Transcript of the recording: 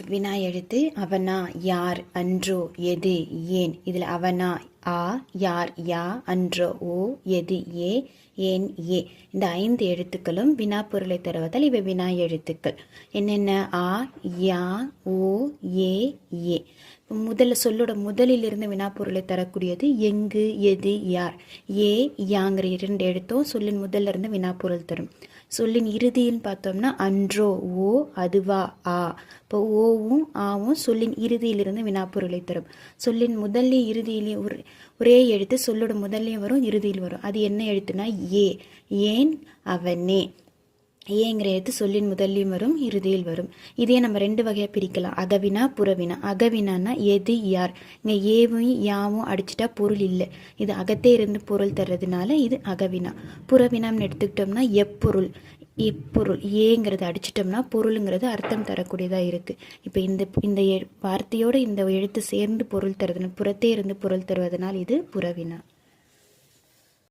வினா எழுத்து அவனா, யார், அன்றோ, எது, ஏன். இதில் அவனா ஆ, யார் யா, அன்றோ ஓ, எது ஏ, ஏன் ஏ. இந்த 5 எழுத்துக்களும் வினா பொருளை தருவதால் இவை வினா எழுத்துக்கள். என்னென்ன? ஆ, யா, ஓ, ஏ, ஏ. முதல்ல சொல்லோட முதலிலிருந்து வினாப்பொருளை தரக்கூடியது எங்கு, எது, யார். ஏ, யாங்கிற 2 எழுத்தும் சொல்லின் முதல்ல இருந்து வினாப்பொருள் தரும். சொல்லின் இறுதின்னு பார்த்தோம்னா அன்றோ, ஓ, அதுவா, ஆ. இப்போ ஓவும் ஆவும் சொல்லின் இறுதியிலிருந்து வினாப்பொருளை தரும். சொல்லின் முதல்லையும் இறுதியிலையும் ஒரே எழுத்து சொல்லோட முதல்லையும் வரும், இறுதியில் வரும். அது என்ன எழுத்துனா ஏ. ஏன், அவனே. ஏங்கிற எழுத்து சொல்லின் முதல்லையும் வரும், இறுதியில் வரும். இதே நம்ம 2 வகையாக பிரிக்கலாம். அகவினா, புறவினா. அகவினான்னா எது, யார். இங்கே ஏவும் யாவும் அடிச்சுட்டா பொருள் இல்லை. இது அகத்தே இருந்து பொருள் தர்றதுனால இது அகவினா. புறவினான்னு எடுத்துக்கிட்டோம்னா எப்பொருள். எப்பொருள் ஏங்கிறது அடிச்சிட்டோம்னா பொருளுங்கிறது அர்த்தம் தரக்கூடியதாக இருக்குது. இப்போ இந்த வார்த்தையோடு இந்த எழுத்து சேர்ந்து பொருள் தருதுன்னு புறத்தே இருந்து பொருள் தருவதனால் இது புறவினா.